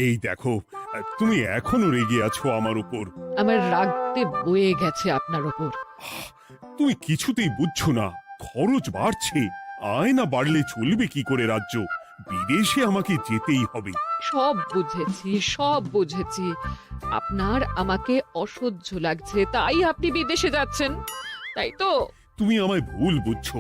এই দেখো, তুমি এখনো রেগে আছো আমার উপর। আমার রাগতে বয়ে গেছে আপনার ওপর। তুমি কিছুতেই বুঝছো না, খরচ বাড়ছে। আয় না বাড়লে চলবে কি করে রাজ্য? বিদেশে আমাকে যেতেই হবে। সব বুঝেছি, সব বুঝেছি। আপনার আমাকে অসহ্য লাগছে, তাই আপনি বিদেশে যাচ্ছেন, তাই তো? তুমি আমায় ভুল বুঝছো।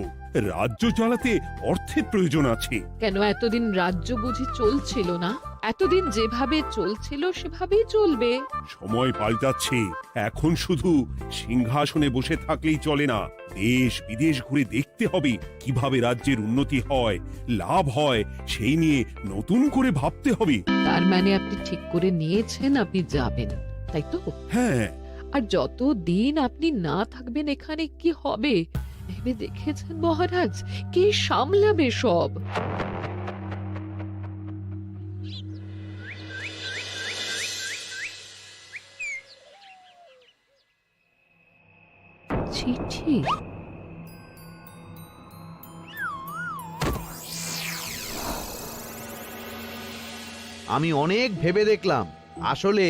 রাজ্য চালাতে অর্থের প্রয়োজন আছে। কেন এতদিন রাজ্য বুঝি চলছিল না? এতদিন যেভাবে চলছিল সেভাবেই চলবে। সময় পাল্টাচ্ছে। এখন শুধু সিংহাসনে বসে থাকলেই চলে না। দেশ বিদেশ ঘুরে দেখতে হবে কিভাবে রাজ্যের উন্নতি হয়, লাভ হয়, সেই নিয়ে নতুন করে ভাবতে হবে। তার মানে আপনি ঠিক করে নিয়েছেন আপনি যাবেন, তাই তো? হ্যাঁ। আর যতদিন আপনি না থাকবেন এখানে কি হবে ভেবে দেখেছেন মহারাজ? কে সামলাবে সব? চিঠি? আমি অনেক ভেবে দেখলাম, আসলে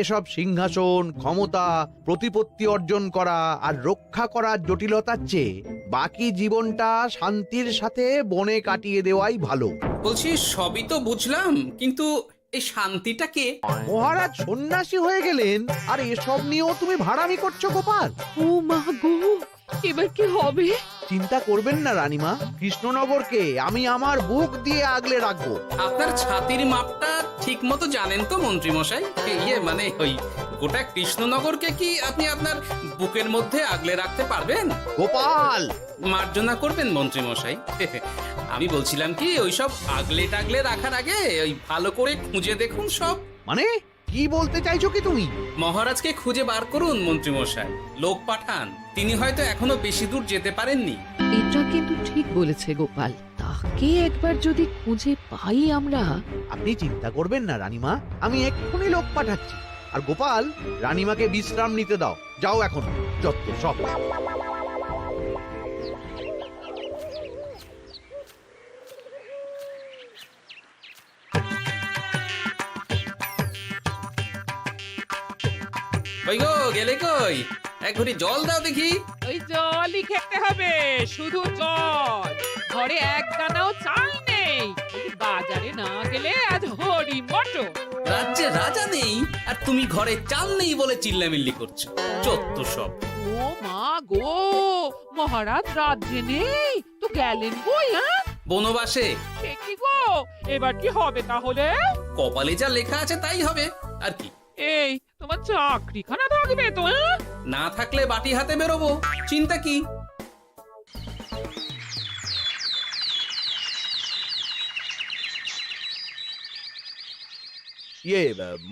এসব সিংহাসন, ক্ষমতা, প্রতিপত্তি অর্জন করা আর রক্ষা করার জটিলতার চেয়ে বাকি জীবনটা শান্তির সাথে বনে কাটিয়ে দেওয়াই ভালো। বলছি সবই তো বুঝলাম, কিন্তু এই শান্তিটা কে? মহারাজ সন্ন্যাসী হয়ে গেলেন আর এসব নিয়েও তুমি ভাড়ামি করছো গোপাল? ও মা গো, এবার কি হবে? চিন্তা করবেন না রানীমা, কৃষ্ণনগরকে আমি আমার বুক দিয়ে আগলে রাখবো। আপনার ছাতির মাপটা ঠিক মতো জানেন তো মন্ত্রী মশাই? মানে ওই গোটা কৃষ্ণনগরকে কি আপনি আপনার বুকের মধ্যে আগলে রাখতে পারবেন? গোপাল! মার্জনা করবেন মন্ত্রী মশাই। আমি বলছিলাম কি, ওইসব আগলে টাগলে রাখার আগে ওই ভালো করে খুঁজে দেখুন সব। মানে কি বলতে চাইছো কি তুমি? মহারাজকে খুঁজে বার করুন মন্ত্রী মশাই, লোক পাঠান। তিনি হয়তো এখনো বেশি দূর যেতে পারেননি। এটা কিন্তু ঠিক বলেছে গোপাল। তাকে একবার যদি খুঁজে পাই আমরা। আপনি চিন্তা করবেন না রানীমা, আমি এক্ষুনি লোক পাঠাচ্ছি। আর গোপাল, রানীমাকে বিশ্রাম নিতে দাও। যাও এখন, যত সব। কই গো, গেলে কই? এক ঘটি জল দাও দেখি। ওই জলই খেতে হবে, শুধু জল। ঘরে এক দানাও চাল নেই। বাজারে না গেলে আজ হরি মটর। রাজ্যে রাজা নেই আর তুমি ঘরে চাল নেই বলে চিল্লামিল্লি করছো। চত্ব সব। ও মা গো, মহারাজ রাজ্যে নেই তো গেলেন কই? বনবাসে। সে কি গো, এবার কি হবে তাহলে? কপালে যা লেখা আছে তাই হবে, আর কি। এই তোমার চাকরিখানা থাকবে তো? না থাকলে বাটি হাতে বেরোবো, চিন্তা কি?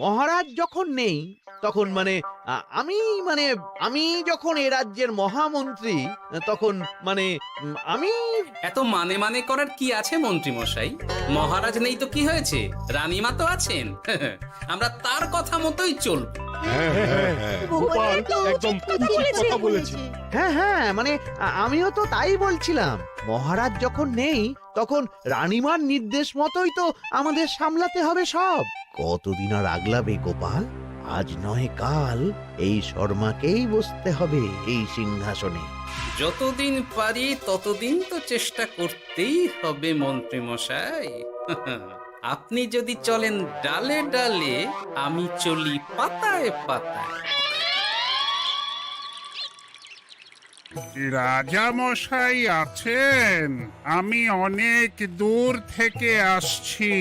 মহারাজ যখন নেই তখন আমি যখন এ রাজ্যের মহামন্ত্রী, তখন আমি এত মানে করার কি আছে মন্ত্রী মশাই? মহারাজ নেই তো কি হয়েছে, রানীমা তো আছেন। আমরা তার কথা মতোই চলব। গোপাল একদম উচিত কথা বলেছে। হ্যাঁ হ্যাঁ, আমিও তো তাই বলছিলাম। মহারাজ যখন নেই তখন রানীমার নির্দেশ মতোই তো আমাদের সামলাতে হবে সব। কতদিন আর আগলাবে গোপাল? আজ নয় কাল এই শর্মাকেই বসতে হবে এই সিংহাসনে। যতদিন পারি ততদিন তো চেষ্টা করতেই হবে মন্ত্রী মশাই। আপনি যদি চলেন ডালে ডালে, আমি চলি পাতায় পাতায়। রাজা মশাই আছেন? আমি অনেক দূর থেকে আসছি।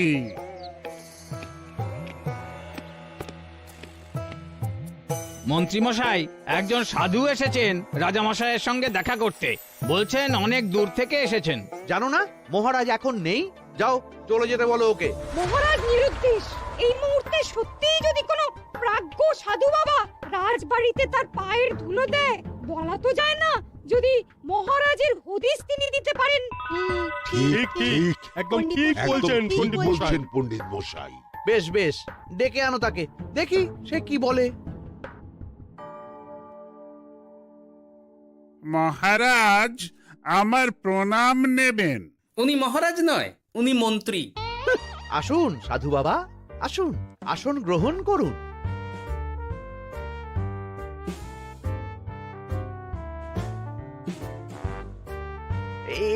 মন্ত্রীমশাই, একজন সাধু এসেছেন রাজামশাইয়ের সঙ্গে দেখা করতে। বলছেন অনেক দূর থেকে এসেছেন। জানো না মহারাজ এখন নেই? যাও, চলে যেতে বলো ওকে। মহারাজ নিরুদ্দেশ। এই মুহূর্তে সত্যিই যদি কোনো প্রাজ্ঞ সাধু বাবা রাজবাড়িতে তার পায়ের ধুলো দেয়, বলা তো যায় না যদি মহারাজের হদিস তিনি দিতে পারেন। ঠিক ঠিক, একদম ঠিক বলছেন পণ্ডিত মশাই। বেশ বেশ, ডেকে আনো তাকে, দেখি সে কি বলে। মহারাজ, আমার প্রণাম নেবেন। উনি মহারাজ নয়, উনি মন্ত্রী। আসুন সাধু বাবা, আসুন, আসন গ্রহণ করুন।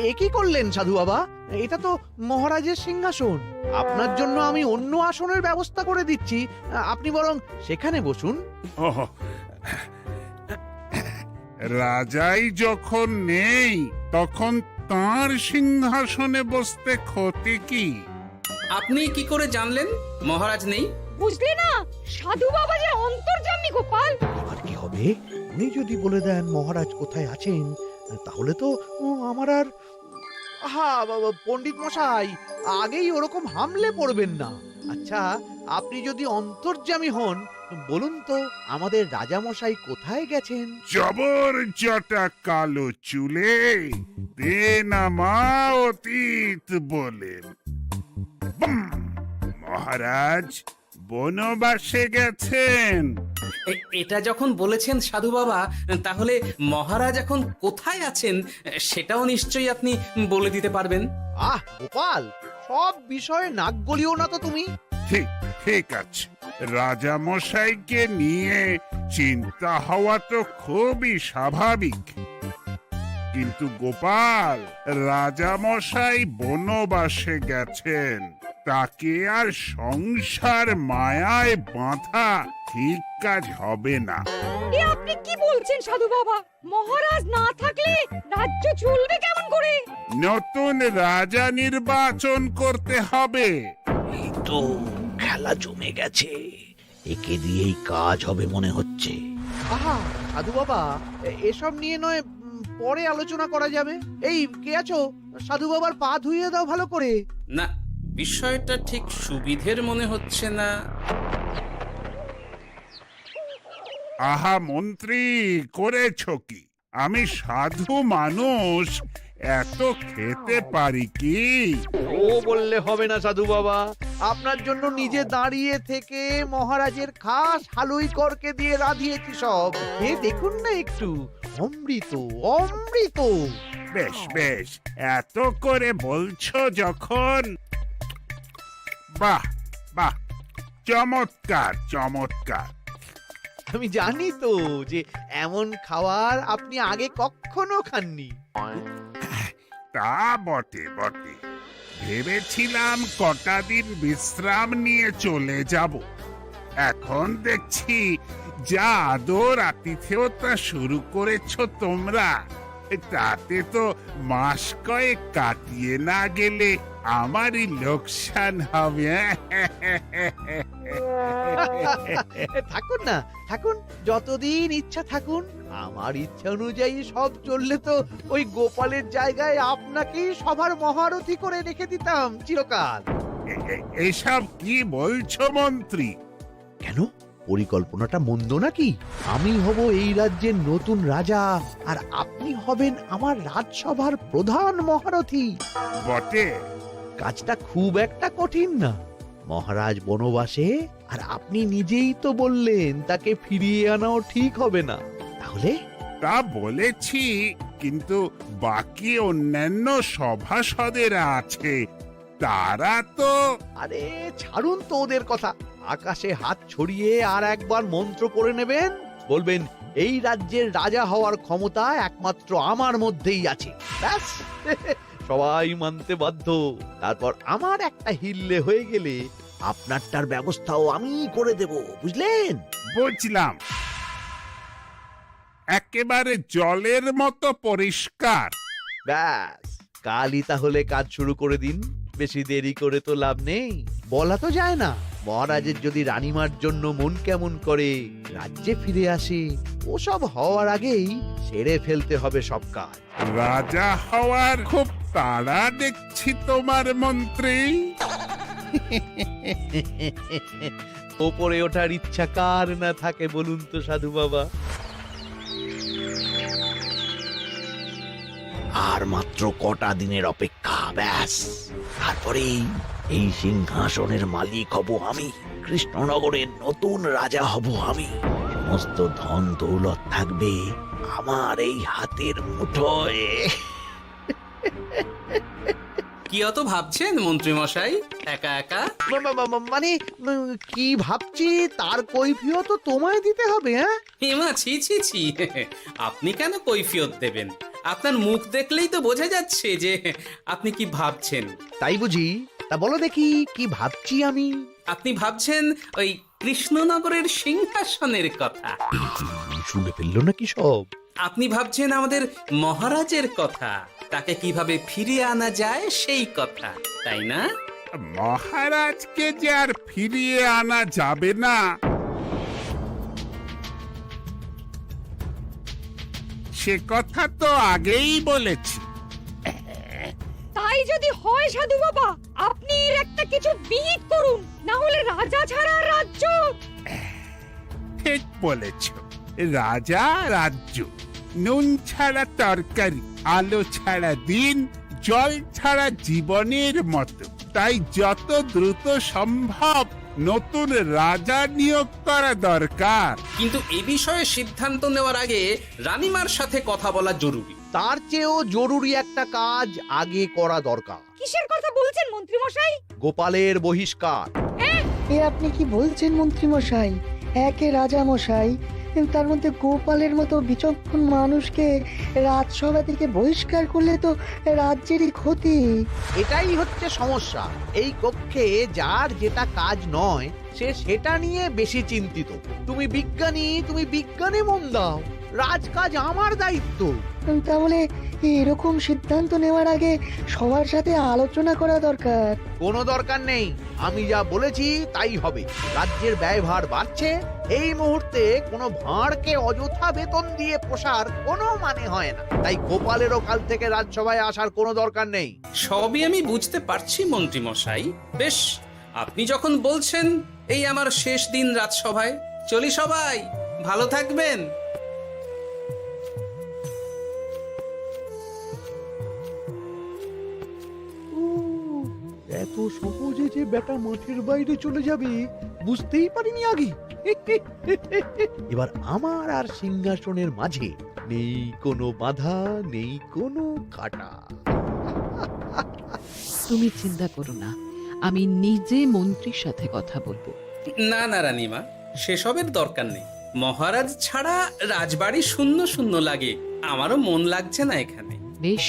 এ কি করলেন সাধু বাবা? এটা তো মহারাজের সিংহাসন। আপনার জন্য আমি অন্য আসনের ব্যবস্থা করে দিচ্ছি, আপনি বরং সেখানে বসুন। ওহ, রাজাই যখন নেই তখন তার সিংহাসনে বসতে ক্ষতি কি? আপনি কি করে জানলেন মহারাজ নেই? বুঝলে না, সাধু বাবা যে অন্তর্যামী গোপাল। আর কি হবে? উনি যদি বলে দেন মহারাজ কোথায় আছেন, তাহলে তো আমার আর পণ্ডিত মশাই, আগেই ওরকম হামলে পড়বেন না। আচ্ছা, আপনি যদি অন্তর্যামী হন, বলুন তো আমাদের রাজা মশাই কোথায় গেছেন? জবর জটা কালো চুলে দেনামা অতীত বলেন। বুম! মহারাজ বনবাসে গেছেন। এটা যখন বলেছেন সাধু বাবা, তাহলে মহারাজ এখন কোথায় আছেন সেটাও নিশ্চয়ই আপনি বলে দিতে পারবেন। আহ গোপাল, সব বিষয়ে নাক গলিও না তো তুমি। ঠিক ঠিক আছে, রাজা মশাইকে নিয়ে চিন্তা হওয়া তো খুবই স্বাভাবিক, কিন্তু গোপাল, রাজা মশাই বনবাসে গেছেন, তাকে আর সংসার মায়ায় বাঁধা ঠিক কাজ হবে না। এ আপনি কি বলছেন সাধু বাবা? মহারাজ না থাকলে রাজ্য চলবে কেমন করে? নতুন রাজা নির্বাচন করতে হবে। এই তো খেলা জমে গেছে, একে দিয়েই কাজ হবে মনে হচ্ছে। আহা সাধু বাবা, এসব নিয়ে নয় পরে আলোচনা করা যাবে। এই কে আছো? সাধু বাবার পা ধুইয়ে দাও ভালো করে। না, বিষয়টা ঠিক সুবিধের মনে হচ্ছে না। আহা মন্ত্রী, করেছ কি? আমি সাধু মানুষ, এত খেতে পারি কি? ও বললে হবে না সাধু বাবা, আপনার জন্য নিজে দাঁড়িয়ে থেকে মহারাজের খাস হালুই করকে দিয়ে রাঁধিয়েছি সব। এ দেখুন না একটু, অমৃত অমৃত। বেশ বেশ, এত করে বলছো যখন, বাহ বাহ, চমৎকার চমৎকার। আমি জানি তো যে এমন খাবার আপনি আগে কখনো খাননি। তা বটে বটে, ভেবেছিলাম কটা দিন বিশ্রাম নিয়ে চলে যাব। এখন দেখছি যা আদর আতিথেয়তা শুরু করেছো তোমরা, তাতে তো মাস কয়েক কাটিয়ে না গেলে আমারই লোকসান হবে। থাকুন না, থাকুন, যতদিন ইচ্ছা থাকুন। আমার ইচ্ছা অনুযায়ী সব চললে তো ওই গোপালের জায়গায় আপনাকেই সবার মহারথী করে রেখে দিতাম চিরকাল। এসব কি বলছো মন্ত্রী? কেন, পরিকল্পনাটা মন্দ নাকি? আমি হব এই রাজ্যের নতুন রাজা, আর আপনি হবেন আমার রাজসভার প্রধান মহারথী। বটে, কাজটা খুব একটা কঠিন না। মহারাজ বনবাসে, আর আপনি নিজেই তো বললেন তাকে ফিরিয়ে আনাও ঠিক হবে না। তাহলে তা বলেছি, কিন্তু বাকি অন্যান্য সভাসদেরা আছে, তারা তো। আরে ছাড়ুন তো ওদের কথা। আকাশে হাত ছড়িয়ে আর একবার মন্ত্র পড়ে নেবেন, বলবেন এই রাজ্যের রাজা হওয়ার ক্ষমতা একমাত্র আমার মধ্যেই আছে। ব্যাস, সবাই মানতে বাধ্য। তারপর আমার একটা হিল্লে হয়ে গেলে আপনারটার ব্যবস্থাও আমি করে দেব, বুঝলেন? বুঝলাম, একেবারে জলের মতো পরিষ্কার। ব্যাস, কালই তাহলে কাজ শুরু করে দিন। বেশি দেরি করে তো লাভ নেই। বলা তো যায় না, মহারাজের যদি রানীমার জন্য মন কেমন করে, রাজ্যে ফিরে আসে, ওসব হওয়ার আগেই সেরে ফেলতে হবে সব কাজ। রাজা হওয়ার খুব তাড়া দেখছি তোমার মন্ত্রী। ওপরে ওঠার ইচ্ছা কার না থাকে বলুন তো সাধু বাবা? আর মাত্র কটা দিনের অপেক্ষা, ব্যাস, তারপরেই এই সিংহাসনের মালিক হব আমি। কৃষ্ণনগরের নতুন রাজা হব আমি। সমস্ত ধন দৌলত থাকবে আমার এই হাতের মুঠোয়। কি অত ভাবছেন মন্ত্রী মশাই একা একা? মানে কি ভাবছি তার কৈফিয়ত তো তোমায় দিতে হবে। হ্যাঁ, হেমা, ছি ছি ছি, আপনি কেন কৈফিয়ত দেবেন? আপনার মুখ দেখলেই তো বোঝা যাচ্ছে যে আপনি কি ভাবছেন। তাই বুঝি? তা বলো দেখি কি ভাবছি আমি। আপনি ভাবছেন ওই কৃষ্ণনগরের সিংহাসনের কথা। শুনে ফেললো নাকি সব? আপনি ভাবছেন আমাদের মহারাজের কথা, তাকে কিভাবে ফিরিয়ে আনা যায় সেই কথা, তাই না? মহারাজকে যে আর ফিরিয়ে আনা যাবে না, সে কথা তো আগেই বলেছি। তাই যদি হয় সাধু বাবা, আপনি এর একটা কিছু বিহিত করুন, না হলে রাজা ছাড়া রাজ্য। ঠিক বলেছ, রাজা রাজ্য, নুন ছাড়া তরকারি, আলো ছাড়া দিন, জল ছাড়া জীবনের মতো। তাই যত দ্রুত সম্ভব নতুন রাজা নিয়োগ করা দরকার। কিন্তু এ বিষয়ে সিদ্ধান্ত নেওয়ার আগে রানীমার সাথে কথা বলা জরুরি। তার চেয়েও জরুরি একটা কাজ আগে করা দরকার। কিসের কথা বলছেন মন্ত্রী মশাই? গোপালের বহিষ্কার। এ আপনি কি বলছেন মন্ত্রী মশাই? একে রাজা মশাই, তার মধ্যে গোপালের মতো বিচক্ষণ মানুষকে রাজসভা থেকে বহিষ্কার করলে তো রাজ্যেরই ক্ষতি। এটাই হচ্ছে সমস্যা। এই কক্ষে যার যেটা কাজ নয় সে সেটা নিয়ে বেশি চিন্তিত। তুমি বিজ্ঞানে মন দাও, রাজকাজ আমার দায়িত্ব। তাহলে এরকম সিদ্ধান্ত নেওয়ার আগে সবার সাথে আলোচনা করা দরকার। কোনো দরকার নেই, আমি যা বলেছি তাই হবে। রাজ্যের ব্যয়ভার বাড়ছে, এই মুহূর্তে কোনো ভাঁড়কে অযথা বেতন দিয়ে পোষার কোনো মানে হয় না। তাই গোপালেরও কাল থেকে রাজসভায় আসার কোনো দরকার নেই। সবই আমি বুঝতে পারছি মন্ত্রী মশাই। বেশ, আপনি যখন বলছেন, এই আমার শেষ দিন রাজসভায়, চলি সবাই, ভালো থাকবেন। এত সহজে যে বেটা মাঠের বাইরে চলে যাবে বুঝতেই পারিনি আগে। এবার আমার আর সিংহাসনের মাঝে নেই কোনো বাধা, নেই কোনো কাটা। তুমি চিন্তা করো না, আমি নিজে মন্ত্রীর সাথে কথা বলবো। না না রানীমা, সেসবের দরকার নেই। মহারাজ ছাড়া রাজবাড়ি শূন্য শূন্য লাগে, আমারও মন লাগছে না এখানে। বেশ,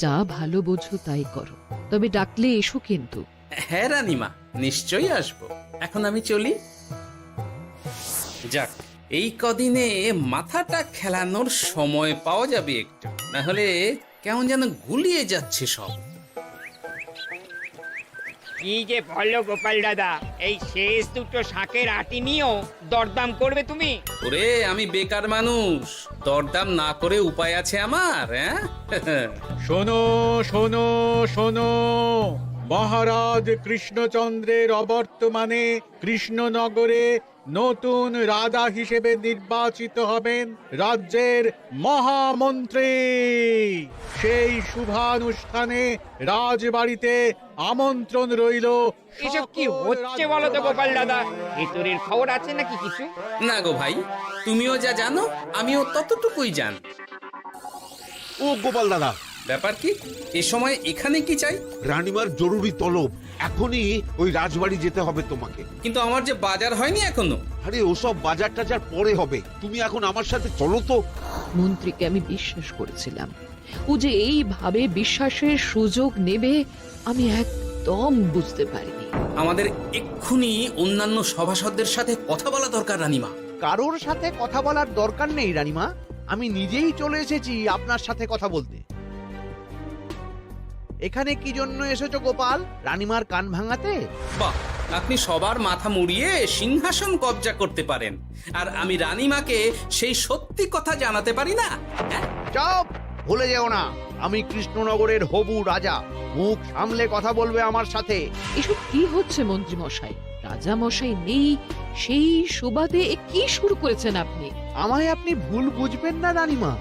যা ভালো বোঝো তাই করো, তবে ডাকলে এসো কিন্তু। হ্যাঁ রানীমা, নিশ্চয়ই আসবো। এখন আমি চলি। যাক, এই কদিনে মাথাটা খেলানোর সময় পাওয়া যাবে একটু, না হলে কেমন যেন গুলিয়ে যাচ্ছে সব। কি যে বলো গোপাল দাদা, এই শেষ দুটো শাকের আটি নিয়েও দরদাম করবে তুমি? ওরে, আমি বেকার মানুষ, দরদাম না করে উপায় আছে আমার? হ্যাঁ শোনো শোনো শোনো, মহারাজ কৃষ্ণচন্দ্রের অবর্তমানে কৃষ্ণনগরে নতুন রাজা হিসেবে নির্বাচিত হবেন রাজ্যের মহামন্ত্রী। সেই শুভানুষ্ঠানে রাজবাড়িতে আমন্ত্রণ রইল। এসব কি হচ্ছে বলো তো গোপাল দাদা? ভেতরের খবর আছে নাকি কিছু? না গো ভাই, তুমিও যা জানো আমিও ততটুকুই জানি। ও গোপাল দাদা, ব্যাপার কি? এ সময় এখানে কি চাই? রানীমার জরুরি তলব, এখনই ওই রাজবাড়ি যেতে হবে তোমাকে। কিন্তু আমার যে বাজার হয়নি এখনো। আরে ওসব বাজার টাজার পরে হবে, তুমি এখন আমার সাথে চলো তো। মন্ত্রীকে আমি বিশ্বাস করেছিলাম, ও যে এইভাবে বিশ্বাসের সুযোগ নেবে আমি একদম বুঝতে পারিনি। আমাদের এক্ষুনি অন্যান্য সভাসদদের সাথে কথা বলা দরকার রানীমা। কারোর সাথে কথা বলার দরকার নেই রানীমা, আমি নিজেই চলে এসেছি আপনার সাথে কথা বলতে। এখানে কি জন্য এসেছো গোপাল? রানীমার কান ভাঙাতে? বাহ, আপনি সবার মাথা মুড়িয়ে সিংহাসন কবজা করতে পারেন, আর আমি রানীমাকে সেই সত্যি কথা জানাতে পারি না? হ্যাঁ? চুপ! ভুলে যেও না, আমি কৃষ্ণনগরের হবু রাজা। মুখ সামলে কথা বলবে আমার সাথে। এসব কি হচ্ছে মন্ত্রী মশাই? রাজা মশাই নেই, সেই সুবাদে এ কি শুরু করেছেন আপনি? আমায় আপনি ভুল বুঝবেন না রানীমা,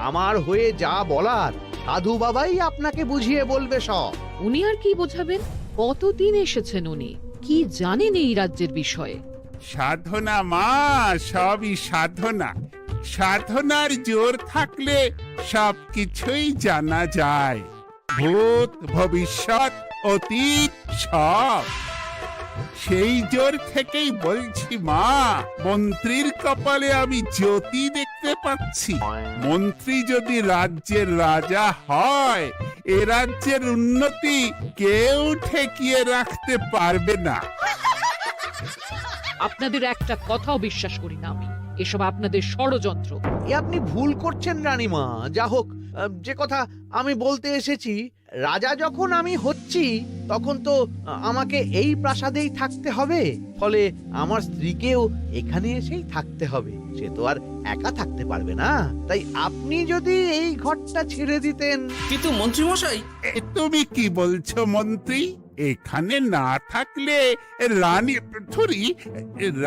আমার হয়ে যা বলার সাধু বাবাই আপনাকে বুঝিয়ে বলবে সব। উনি আর কি বোঝাবেন? কতদিন এসেছেন উনি, কি জানেন এই রাজ্যের বিষয়ে? সাধনা মা, সবই সাধনা। সাধনার জোর থাকলে সবকিছুই জানা যায়। ভূত ভবিষ্যৎ অতীত সব। সেই জোর থেকেই বলছি মা, মন্ত্রীর কপালে আমি জ্যোতি দেখতে পাচ্ছি। মন্ত্রী যদি রাজ্যের রাজা হয়, এ রাজ্যের উন্নতি কেউ ঠেকিয়ে রাখতে পারবে না। আপনাদের একটা কথাও বিশ্বাস করি না আমি, এসব আপনাদের ষড়যন্ত্র। এ আপনি ভুল করছেন রানীমা। যা হোক, যে কথা আমি বলতে এসেছি, রাজা যখন আমি হচ্ছি তখন তো আমাকে এই প্রাসাদেই থাকতে হবে, ফলে আমার স্ত্রীকেও এখানে এসেই থাকতে হবে। সে তো আর একা থাকতে পারবে না, তাই আপনি যদি এই ঘরটা ছেড়ে দিতেন। কিন্তু মন্ত্রীমশাই, তুমি কি বলছো মন্ত্রী? এখানে না থাকলে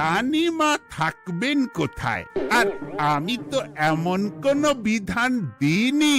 রানীমা থাকবেন কোথায়? আর আমি তো এমন কোন বিধান দিইনি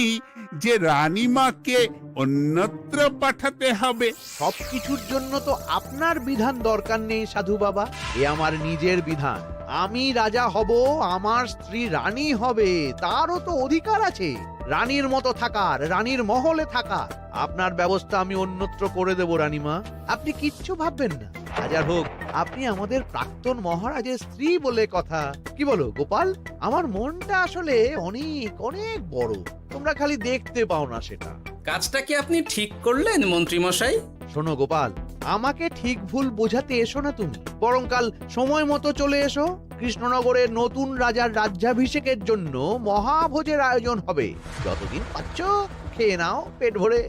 যে রানীমাকে অন্যত্র পাঠাতে হবে। সবকিছুর জন্য তো আপনার বিধান দরকার নেই সাধু বাবা, এ আমার নিজের বিধান। আমি রাজা হব, আমার স্ত্রী রানী হবে, তারও তো অধিকার আছে রানীর মতো থাকার, রানীর মহলে থাকার। আপনার ব্যবস্থা আমি অন্যত্র করে দেব রানীমা, আপনি কিচ্ছু ভাববেন না। হাজার হোক আপনি আমাদের প্রাক্তন মহারাজের স্ত্রী বলে কথা। কি বলো গোপাল? আমার মনটা আসলে অনেক অনেক বড়, তোমরা খালি দেখতে পাও না সেটা। কাজটা কি আপনি ঠিক করলেন মন্ত্রীমশাই? শোনো গোপাল, আমাকে ঠিক ভুল বোঝাতে এসো না তুমি, বরং কাল সময় মতো চলে এসো। কৃষ্ণনগরের নতুন রাজার রাজ্যাভিষেকের জন্য মহাভোজের আয়োজন হবে। যতদিন পাচ্ছ খেয়ে নাও পেট ভরে।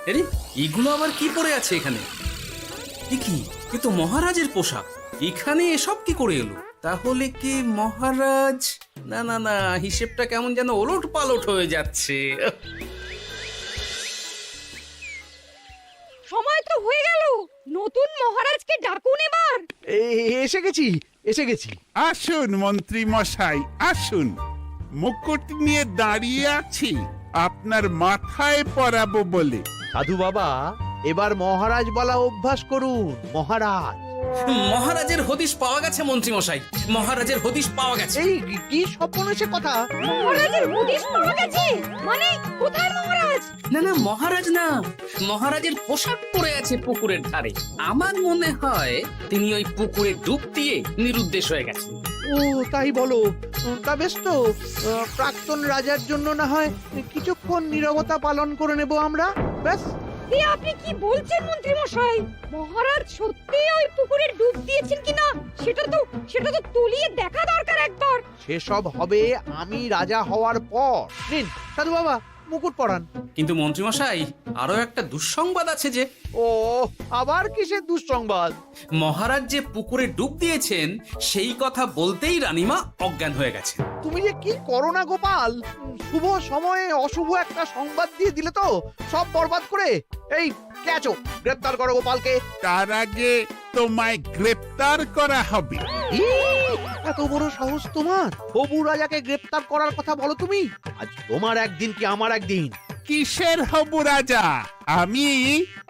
আরে এগুলো আবার কি পরে আছে এখানে? কি এ তো মহারাজের পোশাক, এখানে এসব কি করে এলো? তাহলে কি মহারাজ? না না না, হিসেবটা কেমন যেন ওলট পালট হয়ে যাচ্ছে। সময় তো হয়ে গেল, নতুন মহারাজকে ডাকুন এবার। এসে গেছি, এসে গেছি। আসুন মন্ত্রী মশাই, আসুন। মুকুট নিয়ে দাঁড়িয়ে আছি আপনার মাথায় পরাবো বলে। সাধু বাবা, এবার মহারাজ বলা অভ্যাস করুন। মহারাজ। মহারাজের হদিশ পাওয়া গেছে মন্ত্রীমশাই, মহারাজের হদিশ পাওয়া গেছে। এই কি সর্বনেশে কথা! মহারাজের হদিশ পাওয়া গেছে মানে কোথায় মহারাজ? না না, মহারাজ না, মহারাজের পোশাক পরে আছে পুকুরের ধারে। আমার মনে হয় তিনি ওই পুকুরে ডুব দিয়ে নিরুদ্দেশ হয়ে গেছেন। ও তাই বলো? তা বেশ তো, প্রাক্তন রাজার জন্য না হয় কিছুক্ষণ নীরবতা পালন করে নেব আমরা, ব্যাস। এ আপনি কি বলছেন মন্ত্রী মশাই? মহারাজ সত্যি ওই পুকুরে ডুব দিয়েছেন কিনা সেটা তো তলিয়ে দেখা দরকার একবার। সেসব হবে আমি রাজা হওয়ার পর। নিন সাধু বাবা, মুকুট পরান। কিন্তু মন্ত্রীমশাই, আরো একটা দুঃসংবাদ আছে যে। ও আবার কিসের দুঃসংবাদ? মহারাজ যে পুকুরে ডুব দিয়েছেন সেই কথা বলতেই রানীমা অজ্ঞান হয়ে গেছে। তুমি যে কি করো না গোপাল, শুভ সময়ে অশুভ একটা সংবাদ দিয়ে দিলে তো সব বরবাদ করে। এই কে আছো? গ্রেপ্তার করো গোপালকে। তার আগে তোমায় গ্রেপ্তার করা হবে। এত বড় সাহস তোমার? হবু রাজাকে গ্রেপ্তার করার কথা বলো তুমি? আজ তোমার একদিন কি আমার একদিন। কিসের হব রাজা? আমি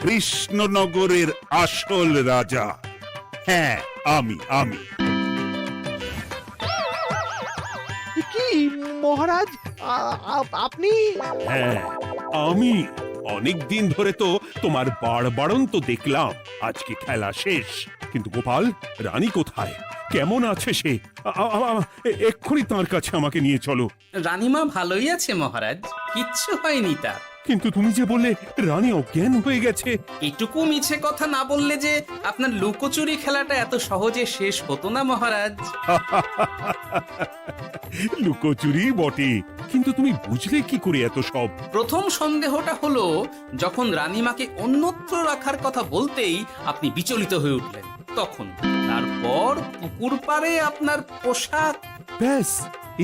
কৃষ্ণনগরের আসল রাজা। হ্যাঁ, আমি। কি মহারাজ, আপনি? হ্যাঁ, আমি। অনেক দিন ধরে তো তোমার বাড়বাড়ন্ত দেখলাম, আজকে খেলা শেষ। কিন্তু গোপাল, রানী কোথায়? কেমন আছে সে? এক্ষুনি তার কাছে আমাকে নিয়ে চলো। রানীমা ভালোই আছে মহারাজ, কিচ্ছু হয়নি তার। কিন্তু তুমি যে বললে রানী অজ্ঞান হয়ে গেছে। এটুকু মিছে কথা না বললে যে আপনার লুকোচুরি খেলাটা এত সহজে শেষ হতো না মহারাজ। লুকোচুরি বটে, কিন্তু তুমি বুঝলে কি করে এত সব? প্রথম সন্দেহটা হলো যখন রানীমাকে অন্যত্র রাখার কথা বলতেই আপনি বিচলিত হয়ে উঠলেন, তখন। তারপর পুকুর পাড়ে আপনার পোশাক, ব্যাস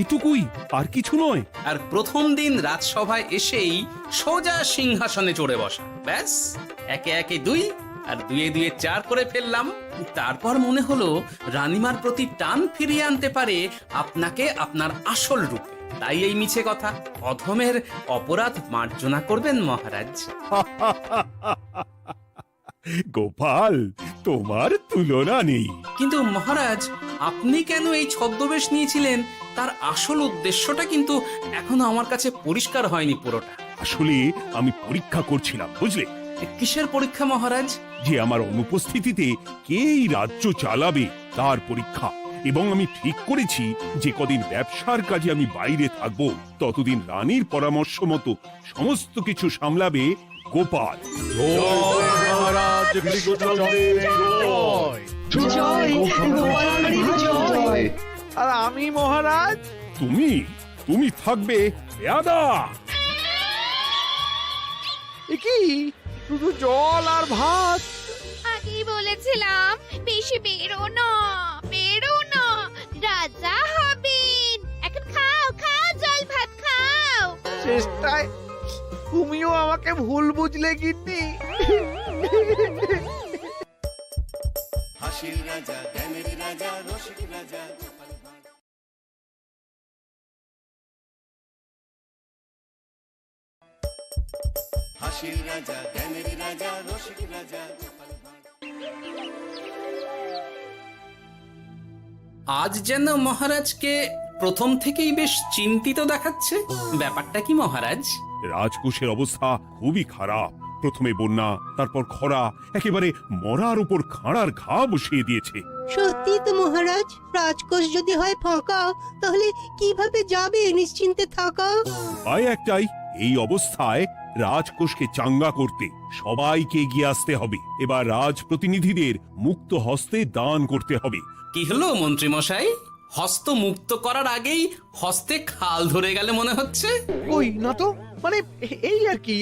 এটুকুই, আর কিছু নয়। আর প্রথম দিন রাজসভায় এসেই সোজা সিংহাসনে চড়ে বসা, ব্যাস। একে একে 2 আর 2 2 4 করে ফেললাম। তারপর মনে হলো রানীমার প্রতি টান ফিরিয়ে আনতে পারে আপনাকে আপনার আসল রূপে। তাই এই মিছে কথা। অধমের অপরাধ মার্জনা করবেন মহারাজ। গোপাল, তোমার তুলনা নেই। কিন্তু মহারাজ, আপনি কেন এই ছদ্মবেশ নিয়েছিলেন তার আসল উদ্দেশ্যটা কিন্তু এখনো আমার কাছে পরিষ্কার হয়নি পুরোটা। আসলে আমি পরীক্ষা করছিলাম, বুঝলে, কিসের পরীক্ষা মহারাজ? যে আমার অনুপস্থিতিতে কে এই রাজ্য চালাবে তার পরীক্ষা। এবং আমি ঠিক করেছি যে কদিন ব্যবসার কাজে আমি বাইরে থাকব, ততদিন রানীর পরামর্শ মতো সমস্ত কিছু সামলাবে গোপাল। আর আমি মহারাজ? তুমি থাকবে পেয়াদা। এ কি, শুধু জল আর ভাত? আগেই বলেছিলাম বেশি বেরো না, রাজা হবেন। এখন খাও খাও, জল ভাত খাও। চেষ্টায় তুমিও আমাকে ভুল বুঝলে গিন্নি। আজ যেন মহারাজকে প্রথম থেকেই বেশ চিন্তিত দেখাচ্ছে। ব্যাপারটা কি মহারাজ? রাজকোষের অবস্থা খুবই খারাপ। প্রথমে বন্যা, তারপর খরা, একেবারে মরার উপর খাঁড়ার ঘা বসিয়ে দিয়েছে। সত্যি তো মহারাজ, রাজকোষ যদি হয় ফাঁকা, তাহলে কিভাবে যাবে নিশ্চিন্তে থাকা? উপায় একটাই, এই অবস্থায় রাজকোষকে চাঙ্গা করতে সবাইকে এগিয়ে আসতে হবে। এবার রাজপ্রতিনিধিদের মুক্ত হস্তে দান করতে হবে। কি হলো মন্ত্রী মশাই, হস্ত মুক্ত করার আগেই হস্তে খাল ধরে গেলে মনে হচ্ছে? ওই না তো, মানে এই আর কি,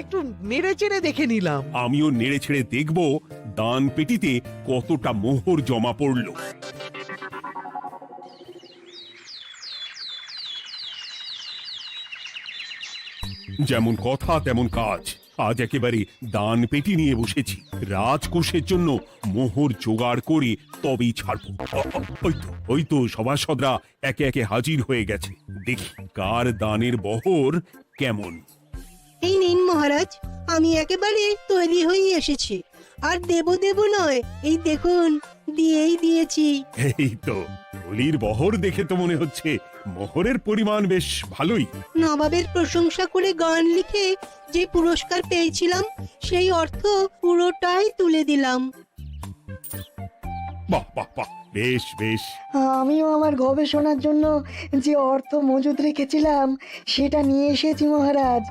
একটু নেড়ে চেড়ে দেখে নিলাম। আমিও নেড়ে ছেড়ে দেখব দান পেটিতে কতটা মোহর জমা পড়ল। যেমন কথা তেমন কাজ। আজ একেবারে দান পেটি নিয়ে বসেছি। রাজকোষের জন্য মোহর জোগাড় করে তবেই ছাড়বো। ওই তো সভাসদরা একে একে হাজির হয়ে গেছে। দেখি কার দানের বহর কেমন। এই নিন মহারাজ, আমি একেবারে তৈরি হয়ে এসেছি। আর দেব নয়, এই দেখুন দিয়েই দিয়েছি। এই তো থলির বহর দেখে তো মনে হচ্ছে মোহরের পরিমাণ বেশ ভালোই। নবাবের প্রশংসা করে গান লিখে যে পুরস্কার পেয়েছিলাম, সেই অর্থ পুরোটাই তুলে দিলাম। বাহ বাহ বাহ, বেশ বেশ। আমিও আমার গবেষণার জন্য যে অর্থ মজুদ রেখেছিলাম সেটা নিয়ে এসেছি মহারাজ।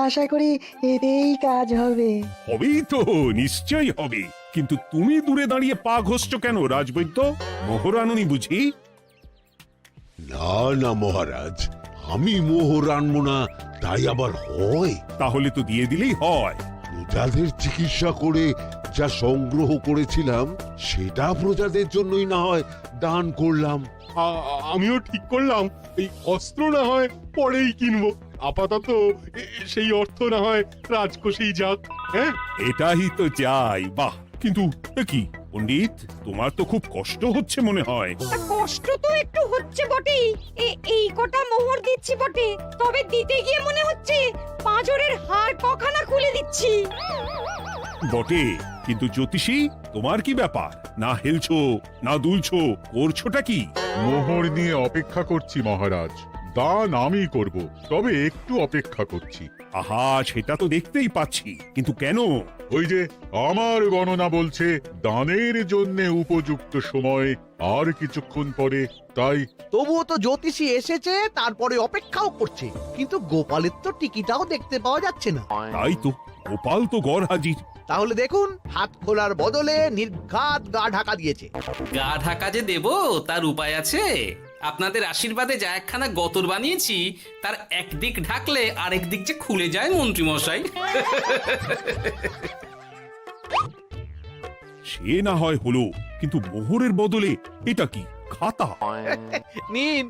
আশা করি এতেই কাজ হবে। হবেই তো, নিশ্চয়ই হবে। কিন্তু তুমি দূরে দাঁড়িয়ে পা ঘষছো কেন রাজবৈদ্য? মোহর আনুনি বুঝি? না না মহারাজ, আমি মোহর আনবো না তাই আবার হয়? তাহলে তো দিয়ে দিলেই হয়। প্রজাদের চিকিৎসা করে যা সংগ্রহ করেছিলাম সেটা প্রজাদের জন্যই না হয় দান করলাম। আমিও ঠিক করলাম এই অস্ত্র না হয় পরেই কিনবো, আপাতত সেই অর্থ না হয় রাজকোষেই যাক। হ্যাঁ, এটাই তো চাই। বাহ, কিন্তু কি পণ্ডিত, তোমার তো খুব কষ্ট হচ্ছে মনে হয়। তা কষ্ট তো একটু হচ্ছে বটেই। এই কটা মোহর দিচ্ছি বটে, তবে দিতে গিয়ে মনে হচ্ছে পাঁজরের হাড় কখানা খুলে দিচ্ছি। বটে, কিন্তু জ্যোতিষী তোমার কি ব্যাপার? না হেলছো না দুলছো, করছোটা কি? মোহর নিয়ে অপেক্ষা করছি মহারাজ, দান আমি করব, তবে একটু অপেক্ষা করছি। আহা, সেটা তো দেখতেই পাচ্ছি, কিন্তু কেন? ওই যে আমার গণনা বলছে দানের জন্য উপযুক্ত সময় আর কিছুক্ষণ পরে, তাই। তবুও তো জ্যোতিষী এসেছে, তারপরে অপেক্ষাও করছে, কিন্তু গোপালের তো টিকিটাও দেখতে পাওয়া যাচ্ছে না। তাই তো, গোপাল তো গড় হাজির। তাহলে দেখুন, হাত খোলার বদলে নির্ঘাত গা ঢাকা দিয়েছে। গা ঢাকা যে দেব তার উপায় আছে। আপনাদের আশীর্বাদে যা একখানা গতর বানিয়েছি, তার একদিক ঢাকলে আরেক দিক যে খুলে যায় মন্ত্রী মশাই। সে না হয় হলো, কিন্তু মোহরের বদলে এটা কি? খাতা? নিন,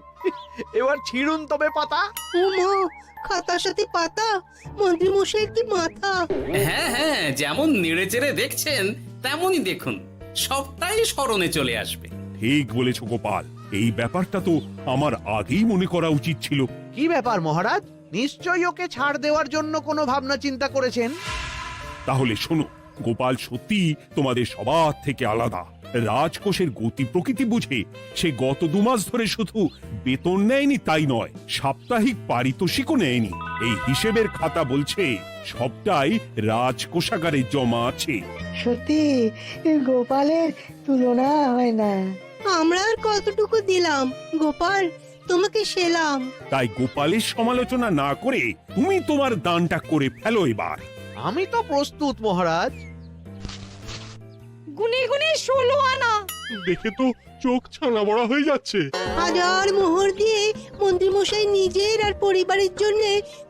এবার ছিড়ুন তবে পাতা। উমা, খাতার সাথে পাতা, মন্ত্রী মশাইয়ের কি মাথা! হ্যাঁ হ্যাঁ, যেমন নেড়ে চেড়ে দেখছেন তেমনই দেখুন, সবটাই স্মরণে চলে আসবে। ঠিক বলেছ গোপাল, এই ব্যাপারটা তো আমার আগেই মনে করা উচিত ছিল। কি ব্যাপার মহারাজ, নিশ্চয়ই ওকে ছাড় দেওয়ার জন্য কোনো ভাবনা চিন্তা করেছেন। তাহলে শোনো, গোপাল সত্যি তোমাদের সবার থেকে আলাদা। রাজকোষের গতি প্রকৃতি বুঝে সে গত 2 মাস ধরে শুধু বেতন নেয়নি তাই নয়, সাপ্তাহিক পারিতোষিকও নেয়নি। এই হিসেবের খাতা বলছে সবটাই রাজকোষাগারে জমা আছে। সত্যি গোপালের তুলনা হয় না। আমরা আর কতটুকু দিলাম গোপাল, তোমাকে সেলাম। তাই গোপালের সমালোচনা না করে তুমি তোমার দানটা করে ফেলো এবার। আমি তো প্রস্তুত মহারাজ। গুনে গুনে 16 আনা। দেখে তো চোখ ছানা বড়া হয়ে যাচ্ছে। হাজার মোহর দিয়ে মন্ত্রীমশাই নিজের আর পরিবারের জন্য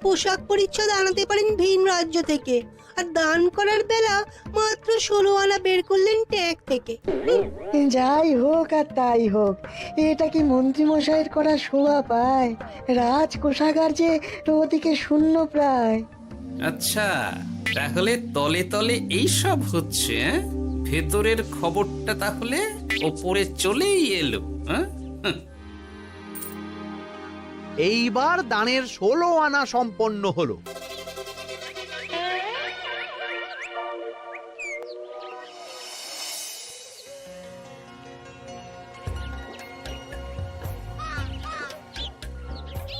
পোশাক পরিচ্ছদ আনাতে পারেন ভিন রাজ্য থেকে, আর দান করার বেলা মাত্র 16 আনা বের করলেন ট্যাগ থেকে। যাই হোক আর তাই হোক, এটা কি মন্ত্রীমশাইয়ের করা শোভা পায়? রাজকোষাগার যে ওদিকে শূন্য প্রায়। আচ্ছা, তাহলে তলে তলে এই সব হচ্ছে, হ্যাঁ? ভেতরের খবরটা তাহলে ওপরে চলেই এলো, হ্যাঁ? এইবার দানের 16 আনা সম্পন্ন হলো।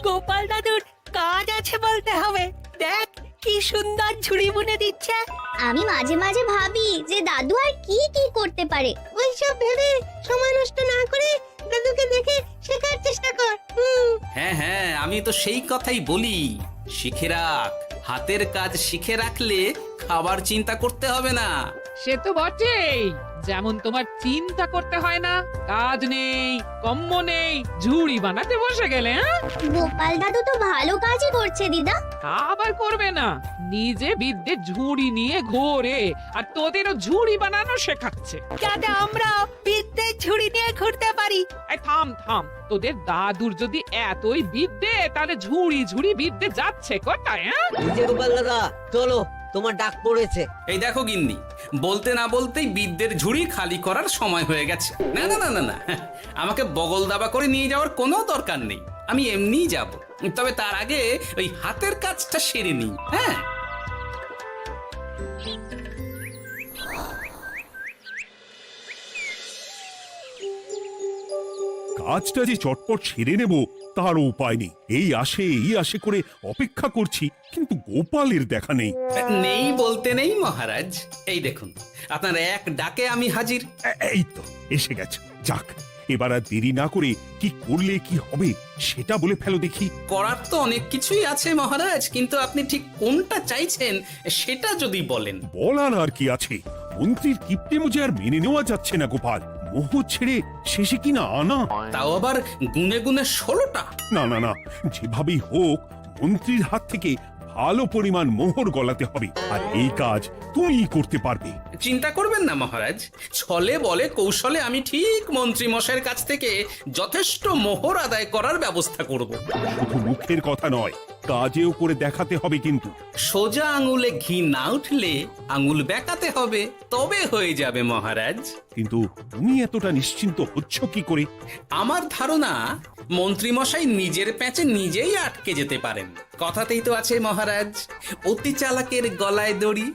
গোপাল দাদুর কাজ আছে বলতে হবে। দেখ কি সুন্দর ঝুড়ি বুনে দিচ্ছে। আমি মাঝে মাঝে ভাবি যে দাদু আর কি কি করতে পারে। ওইসব ভেবে সময় নষ্ট না করে দাদুকে দেখে শেখার চেষ্টা কর। হ্যাঁ হ্যাঁ, আমি তো সেই কথাই বলি, শিখে রাখ। হাতের কাজ শিখে রাখলে খাবার চিন্তা করতে হবে না। সে তো বটেই, যেমন তোমার চিন্তা করতে হয় না, কাজ নেই, কম্ম নেই, ঝুড়ি বানাতে বসে গেলে, হ্যাঁ? গোপাল দাদু তো ভালো কাজই করছে দিদা। তা আবার করবে না, নিজে বিদ্যে ঝুড়ি নিয়ে ঘোরে আর তোদেরও ঝুড়ি বানানো শেখাচ্ছে। যাতে আমরা বিদ্যে ঝুড়ি নিয়ে ঘুরতে পারি। এই থাম থাম, তোদের দাদুর যদি এতই বিদ্যে, তাহলে ঝুড়ি ঝুড়ি বিদ্যে যাচ্ছে কোথায়, হ্যাঁ? গোপাল দাদা চলো, তোমার ডাক পড়েছে। এই দেখো গিন্নি, বলতে না বলতেই বিদ্যের ঝুড়ি খালি করার সময় হয়ে গেছে। না না না না না, আমাকে বগল দাবা করে নিয়ে যাওয়ার কোনো দরকার নেই, আমি এমনিই যাব। তবে তার আগে ওই হাতের কাজটা সেরে নিই, হ্যাঁ? কাজটা যে চটপট সেরে নেব তারও উপায় নেই। এই আসে করে অপেক্ষা করছি, কিন্তু গোপালের দেখা নেই। নেই বলতে নেই মহারাজ, এই দেখুন আপনার এক ডাকে আমি হাজির। এই তো এসে গেছে। যাক, এবার আর দেরি না করে কি করলে কি হবে সেটা বলে ফেলো দেখি। করার তো অনেক কিছুই আছে মহারাজ, কিন্তু আপনি ঠিক কোনটা চাইছেন সেটা যদি বলেন। বলার আর কি আছে, মন্ত্রীর কিপ্টে মুজে আর মেনে নেওয়া যাচ্ছে না গোপাল। মোহ ছেড়ে শেষে কিনা আনা, তাও আবার গুনে গুনে 16টা। না না না, যেভাবেই হোক মন্ত্রীর হাত থেকে ভালো পরিমাণ মোহর গলাতে হবে, আর এই কাজ তুমিই করতে পারবে। চিন্তা করবেন না মহারাজ, ছলে বলে কৌশলে আমি ঠিক মন্ত্রী মশাইয়ের কাছ থেকে যথেষ্ট মোহর আদায় করার ব্যবস্থা করব। শুধু মুখের কথা নয়, কাজেও করে দেখাতে হবে কিন্তু। সোজা আঙুলে ঘি না উঠলে আঙুল বেঁকাতে হবে, তবে হয়ে যাবে মহারাজ। কিন্তু তুমি এতটা নিশ্চিন্ত হচ্ছ কি করে? আমার ধারণা মন্ত্রী মশাই নিজের প্যাঁচে নিজেই আটকে যেতে পারেন। কথাতেই তো আছে মহারাজ, অতি চালাকের গলায় দড়ি।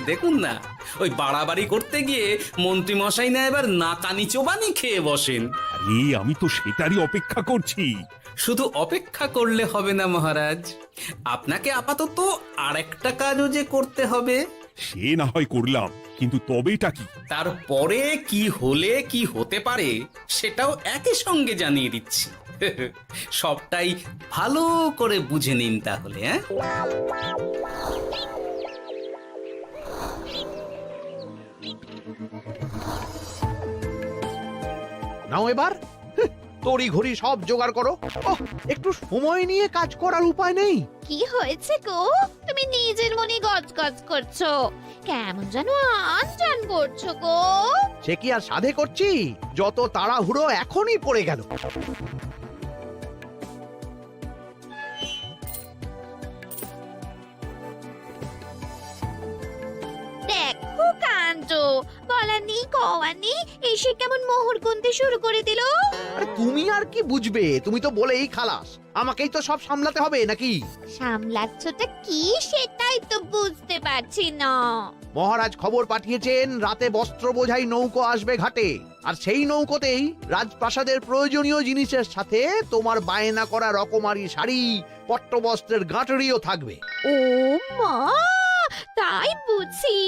দেখুন না, ওই বাড়াবাড়ি করতে গিয়ে মন্ত্রী মশাই না এবার নাকানি চোবানি খেয়ে বসেন। আরে আমি তো সেটারই অপেক্ষা করছি। শুধু অপেক্ষা করলে হবে না মহারাজ, আপনাকে আপাতত আরেকটা কাজও যে করতে হবে। সে না হয় করলাম, কিন্তু তবেটা কি? তারপরে কি হলে কি হতে পারে সেটাও একই সঙ্গে জানিয়ে দিচ্ছি। সবটাই ভালো করে বুঝে নিন তাহলে, হ্যাঁ? নাও এবার তড়ি ঘড়ি সব জোগাড় করো। ওহ, একটু সময় নিয়ে কাজ করার উপায় নেই? কি হয়েছে গো? তুমি নিজের মনে গজগজ করছো, কেমন যেন আনজান করছো গো। সে কি আর সাধে করছি, যত তাড়াহুড়ো এখনই পড়ে গেল। দেখো কাণ্ড, বল কলানি কওয়ানি এসে কেমন মোহর গুনতে শুরু করে দিল। আরে তুমি আর কি বুঝবে, তুমি তো বলেই খালাস, আমাকেই তো সব সামলাতে হবে নাকি? সামলাচ্ছটা কি সেটাই তো বুঝতে পারছি না। মহারাজ খবর পাঠিয়েছেন রাতে বস্ত্র বোঝাই নৌকো আসবে ঘাটে, আর সেই নৌকোতেই রাজপ্রাসাদের প্রয়োজনীয় জিনিসের সাথে তোমার বায়না করা রকমারি শাড়ি, পট্টবস্ত্রের গাঁটরিও থাকবে। ও মা, তাই বুঝি?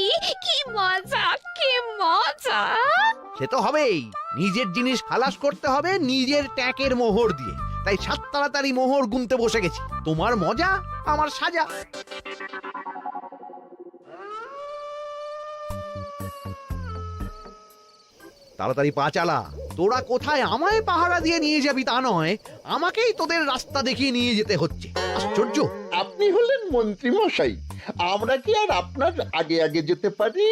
কি মজা, কি মজা! সে তো হবেই, নিজের জিনিস খালাস করতে হবে নিজের ট্যাঁকের মোহর দিয়ে। তাই সাত তাড়াতাড়ি মোহর গুনতে বসে গেছি। তোমার মজা, আমার সাজা। তাড়াতাড়ি পা চালা। তোরা কোথায় আমায় পাহারা দিয়ে নিয়ে যাবি তা নয়, আমাকেই তোদের রাস্তা দেখিয়ে নিয়ে যেতে হচ্ছে। আশ্চর্য! আপনি হলেন মন্ত্রী মশাই, আমরা কি আর আপনার আগে আগে যেতে পারি?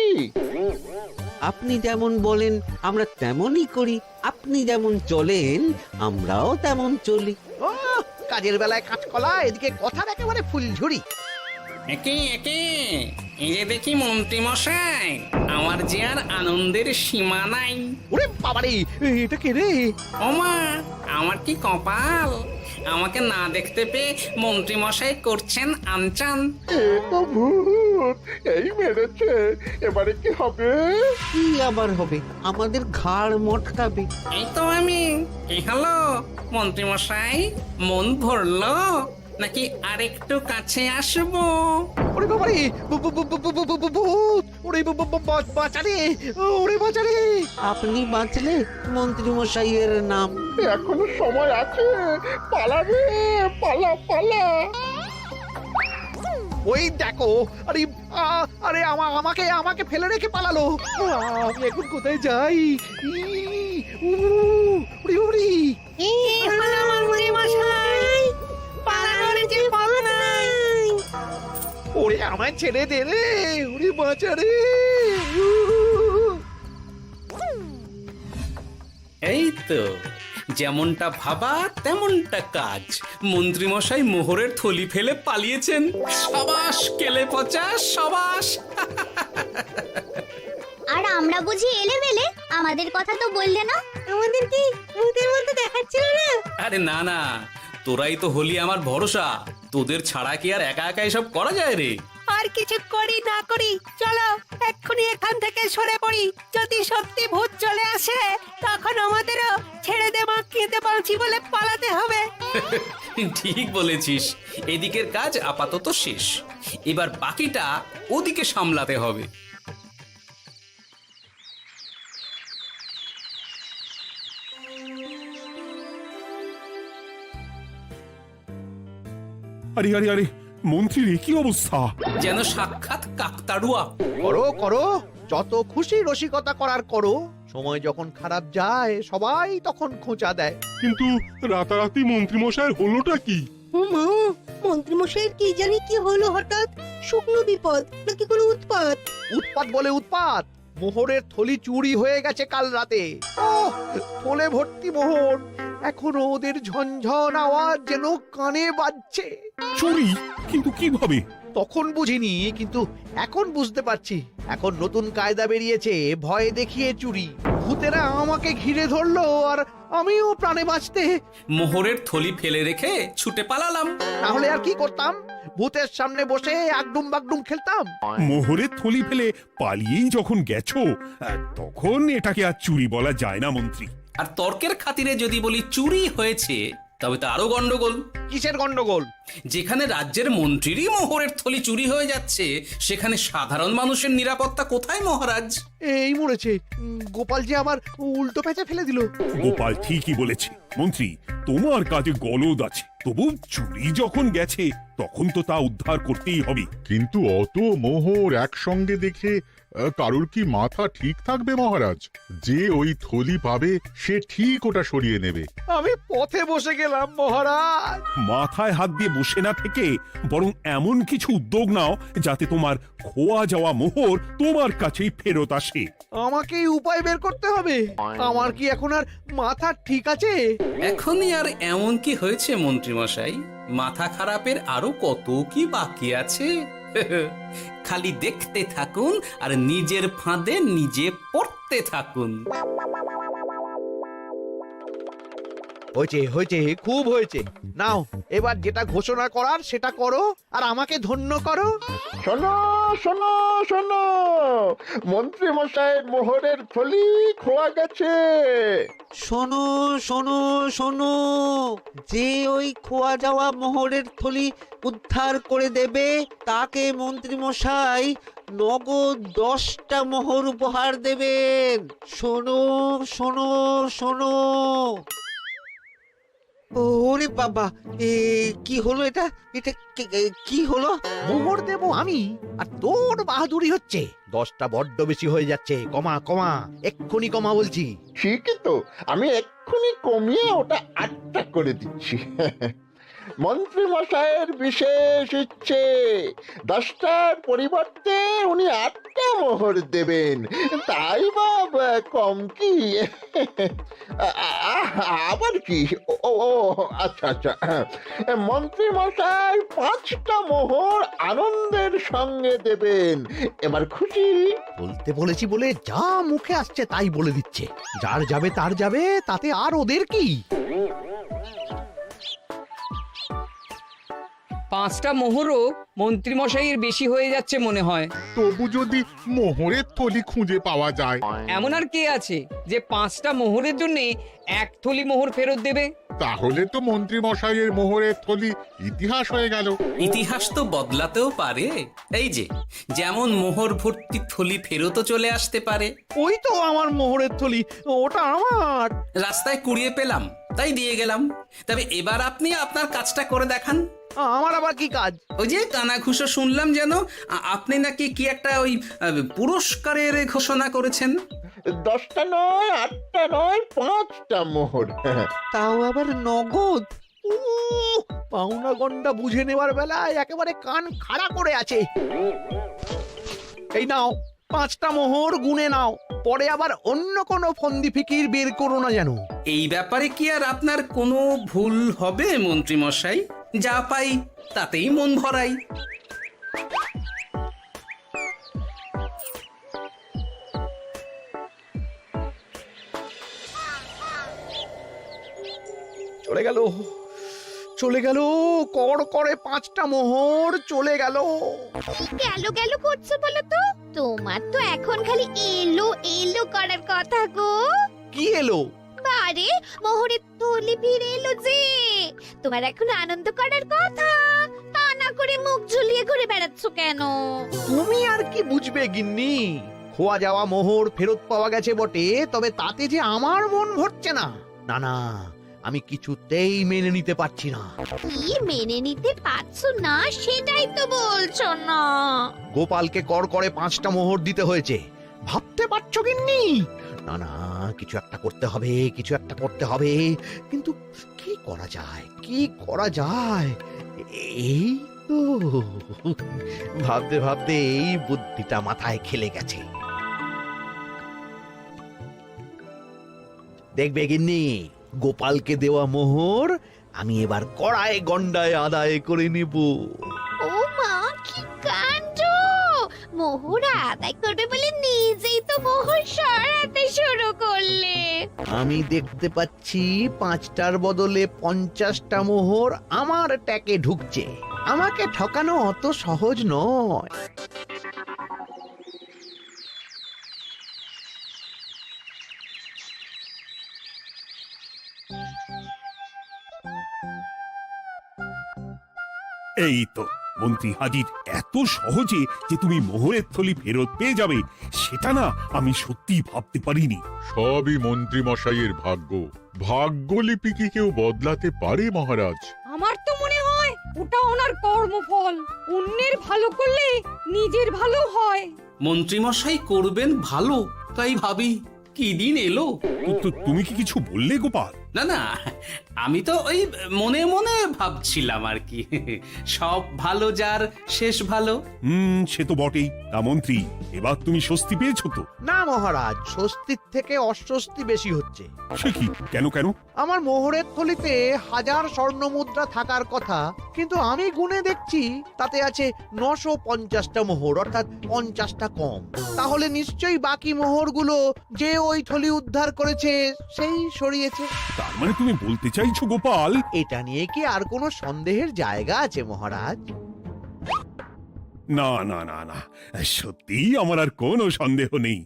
আপনি যেমন বলেন আমরা তেমনই করি, আপনি যেমন চলেন আমরাও তেমন চলি। ও, কাজের বেলায় কাঁচকলা, এদিকে কথার একেবারে ফুলঝুরি। একে একে এই যে দেখি মন্ত্রী মশাই, আমার যে আর আনন্দের সীমা নাই। ওরে বাবারে, এটা কে রে? ওমা, আমার কি কপাল! আমাকে না দেখতে পেয়ে মন্ত্রী মশাই করছেন আনচান। এ তো ভূত, এই মেরেছে, এবারে কি হবে? কি আবার হবে? আমাদের ঘাড় মটকাবে। এই তো আমি। কি হলো মন্ত্রী মশাই, মন ভরলো নাকি আরেকটু কাছে আসবো? ওরে বাবারে, ভূত! ওরে বাঁচারে, ওরে বাঁচারে! আপনি বাঁচলে মন্ত্রী মশাইয়ের নাম। এখনো সময় আছে, পালাবে, পালা পালা। ওই দেখো, আরে আরে আমাকে আমাকে ফেলে রেখে পালালো। আমি এখন কোথায় যাই? উড়ি উড়ি! ওরে আমায় ছেড়ে দে রে, উড়ি বাঁচা রে! এই তো, যেমনটা ভাবা তেমনটা কাজ। মন্ত্রী মশাই মোহরের থলি ফেলে পালিয়েছেন। সাবাস কেলে পচা, সাবাস! আর আমরা বুঝি এলেবেলে, আমাদের কথা তো বললে না। আমাদের কি ভূতের মতো দেখাচ্ছিল না? আরে না না, তোরাই তো হলি আমার ভরসা। তোদের ছাড়া কি আর একা একা এসব করা যায় রে? আর কিছু করি না করি, চলো এক্ষুনি এখান থেকে সরে পড়ি। যদি সত্যি ভূত চলে আসে তখন আমাদেরও ছেড়ে দে মাখিয়ে পালছি বলে পালাতে হবে। ঠিক বলেছিস। এদিকের কাজ আপাতত শেষ, এবার বাকিটা ওদিকে সামলাতে হবে। আরে আরে আরে, মন্ত্রীর কি অবস্থা! যেন সাক্ষাৎ কাকতাড়ুয়া। করো করো, যত খুশি রসিকতা করার করো। সময় যখন খারাপ যায় সবাই তখন খোঁচা দেয়। কিন্তু রাতারাতি মন্ত্রী মশাইয়ের হলোটা কি? মন্ত্রী মশাইয়ের কি জানি কি হলো হঠাৎ? শুকনো বিপদ নাকি কোনো উৎপাত? উৎপাত বলে উৎপাত, মোহরের থলি চুরি হয়ে গেছে কাল রাতে। ওহ, থলে ভর্তি মোহর, এখনো ওদের ঝনঝন আওয়াজ যেন কানে বাজছে। চুরি? কিন্তু কিভাবে? তখন বুঝিনি, কিন্তু এখন বুঝতে পারছি। এখন নতুন কায়দা বেরিয়েছে, ভয় দেখিয়ে চুরি। ভূতেরা আমাকে ঘিরে ধরলো, আর আমিও প্রাণে বাঁচতে মোহরের থলি ফেলে রেখে ছুটে পালালাম। তাহলে আর কি করতাম? ভূতের সামনে বসে আগডুম বাগডুম খেলতাম। মোহরের থলি ফেলে পালিয়েই যখন গেছো, তখন এটাকে আর চুরি বলা যায় না মন্ত্রী। আর তর্কের খাতিরে যদি বলি চুরি হয়েছে, তবে তো আরো গন্ডগোল। কিসের গন্ডগোল? যেখানে রাজ্যের মন্ত্রীরই মোহরের থলি চুরি হয়ে যাচ্ছে, সেখানে সাধারণ মানুষের নিরাপত্তা কোথায় মহারাজ? এই মরেছে, গোপাল যে আবার উল্টো প্যাঁচে ফেলে দিল। গোপাল ঠিকই বলেছে মন্ত্রী, তোমার কাজে গলদ আছে। তবু চুরি যখন গেছে তখন তো তা উদ্ধার করতেই হবে। কিন্তু অত মোহর একসঙ্গে দেখে কারোর কি মাথা ঠিক থাকবে মহারাজ? যে ওই থলি পাবে সে ঠিক ওটা সরিয়ে নেবে। আমি পথে বসে গেলাম মহারাজ। মাথায় হাত দিয়ে বসে না থেকে বরং এমন কিছু উদ্যোগ নাও যাতে তোমার খোয়া যাওয়া মোহর তোমার কাছেই ফেরত আসে। আমাকেই উপায় বের করতে হবে। আমার কি এখন আর মাথা ঠিক আছে? এখনই আর এমন কি হয়েছে মন্ত্রী মশাই? মাথা খারাপের আরো কত কি বাকি আছে। খালি দেখতে থাকুন আর নিজের ফাঁদে নিজে পড়তে থাকুন। হয়েছে হয়েছে, খুব হয়েছে। নাও এবার যেটা ঘোষণা করার সেটা করো আর আমাকে ধন্য করো। শোনো শোনো শোনো, মন্ত্রী মশাইয়ের মোহরের থলি খোয়া গেছে। শোনো শোনো শোনো, যে ওই খোয়া যাওয়া মোহরের থলি উদ্ধার করে দেবে তাকে মন্ত্রী মশাই নগদ 10টা মোহর উপহার দেবেন। শোনো শোনো শোনো। ওরে বাবা, কি হলো এটা? এটা কি হলো? মোহর দেব আমি আর তোর বাহাদুরি হচ্ছে। 10টা বড্ড বেশি হয়ে যাচ্ছে, কমা কমা, এক্ষুনি কমা বলছি। ঠিকই তো, আমি এক্ষুনি কমিয়ে ওটা 8টা করে দিচ্ছি। মন্ত্রী মশাইয়ের বিশেষ ইচ্ছে, 10টার পরিবর্তে উনি 8টা মোহর দেবেন, তাই বা কম কি? আবার কি? ও আচ্ছা আচ্ছা, মন্ত্রী মশাই 5টা মোহর আনন্দের সঙ্গে দেবেন। এবার খুশি? বলতে বলেছি বলে যা মুখে আসছে তাই বলে দিচ্ছে। যার যাবে তার যাবে, তাতে আর ওদের কি? 5টা মোহরও মন্ত্রীমশাইয়ের বেশি হয়ে যাচ্ছে মনে হয়। তবু যদি মোহরের থলি খুঁজে পাওয়া যায়। এমন আর কে আছে যে 5টা মোহরের জন্য 1 থলি মোহর ফেরত দেবে? তাহলে তো মন্ত্রী মশাইয়ের মোহরের থলি ইতিহাস হয়ে গেল। ইতিহাস তো বদলাতেও পারে। এই যে যেমন মোহর ভর্তি থলি ফেরতও চলে আসতে পারে। ওই তো আমার মোহরের থলি, ওটা আমার। রাস্তায় কুড়িয়ে পেলাম তাই দিয়ে গেলাম। তবে এবার আপনি আপনার কাজটা করে দেখান। আমার আবার কি কাজ? ওই যে কানাঘুষো শুনলাম যেন আপনি নাকি কি একটা ওই পুরস্কারের ঘোষণা করেছেন। 10টা নয়, 8টা নয়, 5টা মোহর। তাও আবার নগদ। পাওনা গন্ডা বুঝে নেবার বেলায় একেবারে কান খাড়া করে আছে। এই নাও 5টা মোহর, গুনে নাও, পরে আবার অন্য কোনো ফন্দি ফিকির বের করো না যেন। এই ব্যাপারে কি আর আপনার কোনো ভুল হবে মন্ত্রী মশাই? যা পাই তাতেই মন ভরাই। চলে গেল চলে গেল, কর করে 5টা মোহর চলে গেল। গেল গেল করছো বলো তো? তোমার তো এখন খালি এলো এলো করার কথা গো। কি এলো? বারে, মোহরের থলি ফিরে এলো যে। তোমার এখন আনন্দ করার কথা, তা না করে মুখ ঝুলিয়ে ঘুরে বেড়াচ্ছ কেন? তুমি আর কি বুঝবে গিন্নি? খোয়া যাওয়া মোহর ফেরত পাওয়া গেছে বটে, তবে তাতে যে আমার মন ভরছে না। না না, আমি কিছুতেই মেনে নিতে পারছি না। কি মেনে নিতে পারছো না সেটাই তো বলছো না। গোপালকে কর করে 5টা মোহর দিতে হয়েছে, ভাবতে পারছো গিন্নি? না না, কিছু একটা করতে হবে, কিছু একটা করতে হবে। কিন্তু কি করা যায়, কি করা যায়? এই তো ভাবতে ভাবতে এই বুদ্ধিটা মাথায় খেলে গেছে। দেখবে গিন্নি, গোপালকে দেওয়া মোহর আমি এবার কড়ায় গন্ডায় আদায় করে নেব। ও মা, কি কাণ্ড! মোহর আদায় করবে বলে নিজেই তো মোহর সরাতে শুরু করলে। আমি দেখতে পাচ্ছি 5টার বদলে 50টা মোহর আমার ট্যাকে ঢুকছে। আমাকে ঠকানো অত সহজ নয়। এই তো মন্ত্রী হাজির। এত সহজে যে তুমি মোহরের থলি ফেরত পেয়ে যাবে সেটা না আমি সত্যি ভাবতে পারিনি। সবই মন্ত্রী মশাইয়ের ভাগ্য। ভাগ্যলিপি কি কেউ বদলাতে পারে মহারাজ? আমার তো মনে হয় ওটা ওনার কর্মফল। অন্যের ভালো করলে নিজের ভালো হয়। মন্ত্রী মশাই করবেন ভালো, তাই ভাবি কি দিন এলো। তো তুমি কি কিছু বললে গোপাল? না না, আমি তো ওই মনে মনে ভাবছিলাম আর কি। সব ভালো যার শেষ ভালো। সে তো বটেই। তা মন্ত্রী, এবার তুমি স্বস্তি পেয়েছো তো? না মহারাজ, স্বস্তির থেকে অস্বস্তি বেশি হচ্ছে। সে কি? কেন কেন? আমার মোহরের থলিতে 1000 স্বর্ণ মুদ্রা থাকার কথা, কিন্তু আমি গুনে দেখছি তাতে আছে 950টা মোহর, অর্থাৎ 50টা কম। তাহলে নিশ্চয়ই বাকি মোহরগুলো যে ওই থলি উদ্ধার করেছে সেই সরিয়েছে। তার মানে তুমি বলতে চাইছো গোপাল? এটা নিয়ে কি আর কোনো সন্দেহের জায়গা আছে মহারাজ? না না না না, সত্যি আমার আর কোনো সন্দেহ নেই।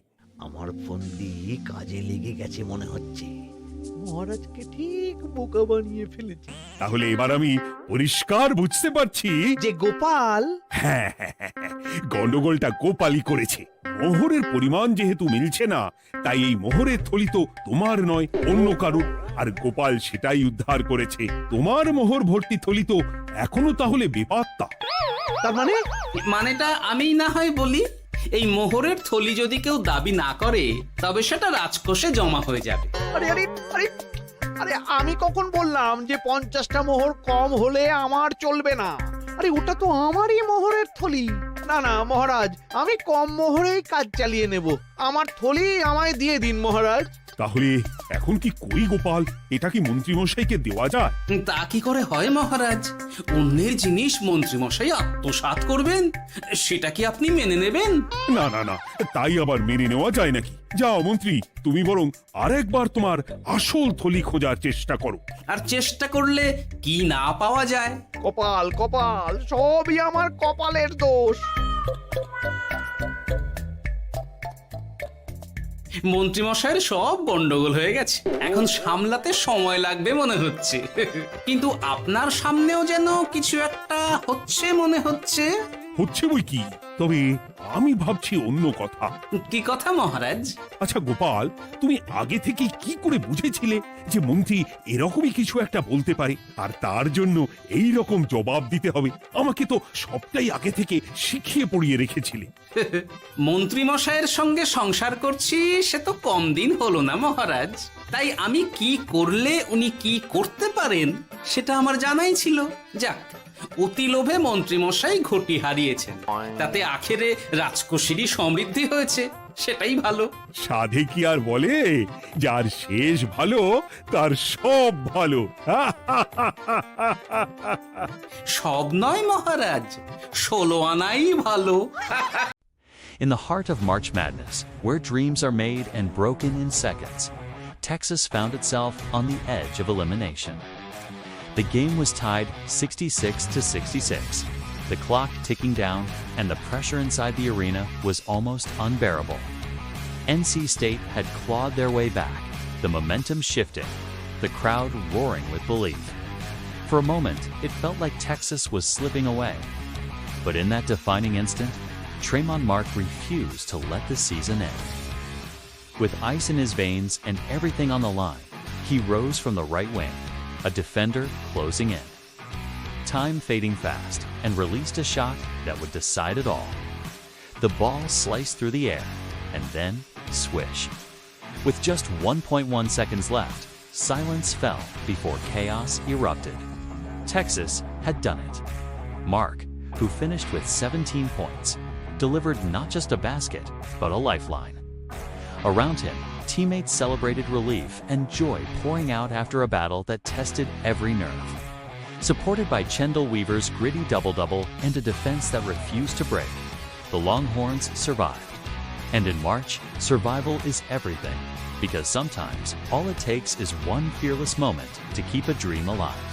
আমার ফন্দি কাজে লেগে গেছে মনে হচ্ছে। মহারাজকে ঠিক বোকা বানিয়ে ফেলেছি। তাহলে এবার আমি পরিষ্কার বুঝতে পারছি যে গোপাল, হ্যাঁ, গন্ডগোলটা গোপালই করেছে। মোহরের পরিমাণ যেহেতু মিলছে না, তাই এই মোহরের থলি তো তোমার নয়, অন্য কারুর। আর গোপাল সেটাই উদ্ধার করেছে। তোমার মোহর ভর্তি থলি তো এখনো তাহলে বেপাত্তা। তার মানে? মানেটা আমি না হয় বলি, এই মোহরের থলি যদি কেউ দাবি না করে তবে সেটা রাজকোষে জমা হয়ে যাবে। আরে আরে আরে আরে, আমি কখন বললাম যে 50টা মোহর কম হলে আমার চলবে না? আরে ওটা তো আমারই মোহরের থলি। না না মহারাজ, আমি কম মোহরেই কাজ চালিয়ে নেব। আমার থলি আমায় দিয়ে দিন মহারাজ। তাহলে এখন কি করি গোপাল? এটা কি মন্ত্রী মশাইকে দেওয়া যায়? তা কি করে হয় মহারাজ? অন্যের জিনিস মন্ত্রী মশাই আত্মসাৎ করবেন, সেটা কি আপনি মেনে নেবেন? না না না, তাই আবার মেনে নেওয়া যায় নাকি? যাও মন্ত্রী, তুমি বরং আরেকবার তোমার আসল থলি খোঁজার চেষ্টা করো। আর চেষ্টা করলে কি না পাওয়া যায়? কপাল কপাল, সবই আমার কপালের দোষ। মন্ত্রী মশাইয়ের সব গন্ডগোল হয়ে গেছে, এখন সামলাতে সময় লাগবে মনে হচ্ছে। কিন্তু আপনার সামনেও যেন কিছু একটা হচ্ছে মনে হচ্ছে। হচ্ছে বই কি, তবে আমি ভাবছি অন্য কথা। কি কথা মহারাজ? আচ্ছা গোপাল, তুমি আগে থেকে কি করে বুঝেছিলে যে মন্ত্রী এরকমই কিছু একটা বলতে পারে, আর তার জন্য এই রকম জবাব দিতে হবে? আমাকে তো সবটাই আগে থেকে শিখিয়ে পড়িয়ে রেখেছিলে। মন্ত্রী মশাইয়ের সঙ্গে সংসার করছি সে তো কম দিন হলো না মহারাজ, তাই আমি কি করলে উনি কি করতে পারেন সেটা আমার জানাই ছিল। যাক, অতি লোভে মন্ত্রী মশাই ঘটি হারিয়েছেন, তাতে আখেরে রাজকোষেরই সমৃদ্ধি হয়েছে, সেটাই ভালো। সাধে কি আর বলে, যার শেষ ভালো তার সব ভালো। সব নয় মহারাজ, 16 আনাই ভালো। In the heart of March Madness, where dreams are made and broken in seconds, Texas found itself on the edge of elimination. The game was tied 66-66, the clock ticking down, and the pressure inside the arena was almost unbearable. NC State had clawed their way back, the momentum shifting, the crowd roaring with belief. For a moment, it felt like Texas was slipping away. But in that defining instant, Tremont Mark refused to let the season end. With ice in his veins and everything on the line, he rose from the right wing, a defender closing in. Time fading fast, and released a shot that would decide it all. The ball sliced through the air, and then swish. With just 1.1 seconds left, silence fell before chaos erupted. Texas had done it. Mark, who finished with 17 points, delivered not just a basket, but a lifeline. Around him, teammates celebrated relief and joy pouring out after a battle that tested every nerve. Supported by Chendall Weaver's gritty double-double and a defense that refused to break, the Longhorns survived. And in March, survival is everything, because sometimes all it takes is one fearless moment to keep a dream alive.